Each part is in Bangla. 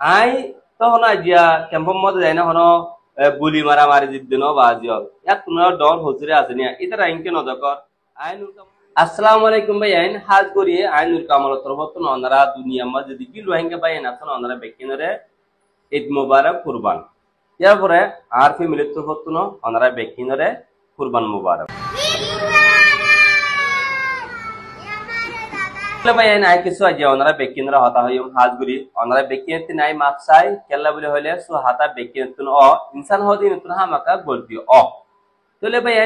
আই তখন আজিয়া কেম্পৰ মতে যাই না হনো গুলি মারা মারি জিদ্দিন বাজিও ইয়াত তোমার ডর হজুরে আছে নিয়া ইতারা ইনকে নদকর আইনুল কাম আসসালামু আলাইকুম ভাই আইন হাজ করি আইনুল কামাল তরফত ননারা দুনিয়া মা যদি কি লোহিঙ্গা ভাই না তো ননারা বেকিনরে ঈদ মুবারক কুরবান ইয়ার পরে আর ফ্যামিলির তরফত ননারা বেকিনরে কুরবান মুবারক ভাই নাই কিছু আজ ওনারা বেকিনরা হতা হই হাজ গুরি ওনারা বেকিনতে নাই মাপসাই কেল্লা বলে হইলে সু হাতা বেকিনতুন অ ইনসান হদি নতুন হামাকা গলতি অ তোলে ভাই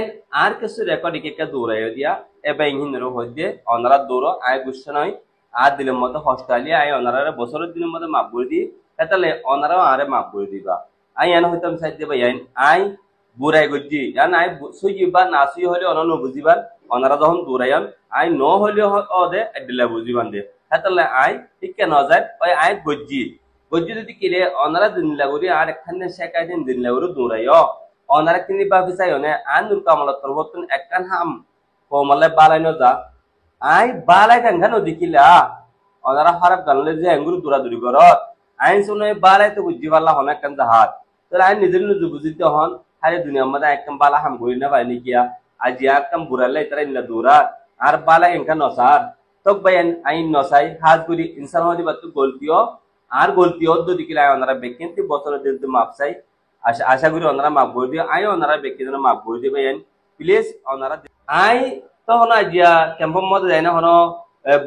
আর কিছু রেকর্ড কে দৌড়াই দিয়া এবে ইহিনরো হইদে ওনারা দৌড় আয় গুছ নয় আর দিলের মতো অস্ট্রেলিয়া আয় ওনারা বছরের দিনের মতো মাপ করে দি তাহলে ওনারাও আরে মাপ করে দিবা আই এন হইতাম সাইড ভাই আই বুড়াই গজ্জি জান আই সুই বা না সুই হলে অনন্য বুঝিবার ওনারা যখন দৌড়াইন আই ন হলে অদে দিলে বুঝিবান দে তাহলে আই ঠিক কেন যায় ওই আই গজ্জি গজ্জি যদি কিলে ওনারা দিন লাগুরি আর একখানে শেখাই দিন লাগুরি দৌড়াইও onarak tini babi sayone anur kamala torbotun ekkan ham komale balai no ja ai balai kan gano dikila onara harap ganle je anguru dura duri gorot ain sunoi balai to bujji balla hona kan jahat to ain nijir nu bujite hon hare duniya mada ekkan bala ham gori na bani kiya aji akam burale tara inla dura ar balai enkan nosar tok bayan ain nosai haz guri insan hodi batu goltio আর গলতি অদ্দ দিকিলা ওনারা বেকেন্তি বছর দিন মাপসাই আশা করি ওনারা মাপ করে দিও আই ওনারা ব্যক্তি জন মাপ করে দিবে প্লিজ ওনারা আই তখন আজিয়া ক্যাম্পর মধ্যে যাই না হনো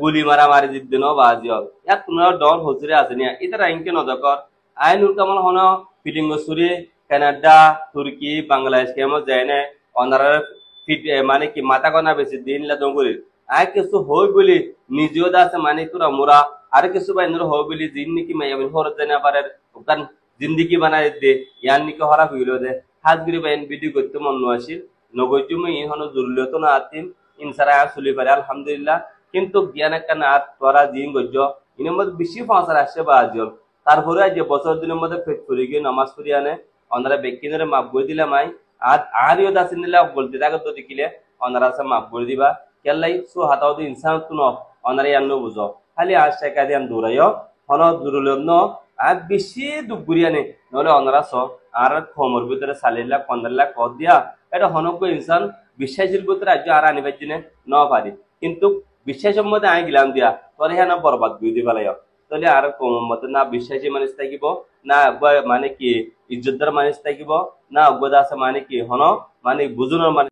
গুলি মারা মারি দিন বাজিও ইয়াত তোমার ডর হজুরে আছে নিয়া ইতারা ইনকে নদকর আই নুর কামাল হনো ফিলিঙ্গসুরি কানাডা তুর্কি বাংলাদেশ কেমন যায় না ওনারা ফিট মানে কি মাথা কনা বেশি দিন লা দঙ্গুরি আই কিছু হই বলি নিজেও দাসে মানে তোরা মোরা আর কিছু বাইন্দর হই বলি জিন নাকি মাইয়াবিন হরত জানা পারে ওখান জিন্দিগি বানাই দে ইয়ান নিকে হরা হইলো দে হাজগিরি বাইন ভিডিও করতে মন নয়াসিল নগজুম ইহনো জরুরত না আতিন ইনসারা চলি পারে আলহামদুলিল্লাহ কিন্তু জ্ঞান একটা না তোরা জিন গজ্জ ইনের মধ্যে বেশি ফাঁসার আসছে বা আজল তারপরে আজ বছর দিনের মধ্যে পেট করে গিয়ে নামাজ পড়ি আনে ওনারা বেকিনের মাপ করে দিলাম আই আর আরিও দাসিন দিলে বলতে থাকে তো দেখিলে ওনারা আছে মাপ করে দিবা কেলাই সু হাতাও দি ইনসান তুনো ওনারা ইয়ান্ন বুঝো খালি আজ টাকা দিয়ে দৌড়াইও হন জরুরত ন আর বেশি দুপুরিয়ানে নহলে অনারা চ আর খমর ভিতরে 40 লাখ 15 লাখ কর দিয়া এটা হনক ইনসান বিশ্বাসের ভিতরে রাজ্য আর আনিবার জন্য ন পারি কিন্তু বিশ্বাসের মধ্যে আই গেলাম দিয়া তোর হ্যাঁ বরবাদ করে দিবা লাইও তাহলে আর কম মতে না বিশ্বাসী মানুষ থাকিব না মানে কি ইজ্জতদার মানুষ থাকিব না অজ্ঞতা আছে মানে কি হন মানে বুঝুনোর মানে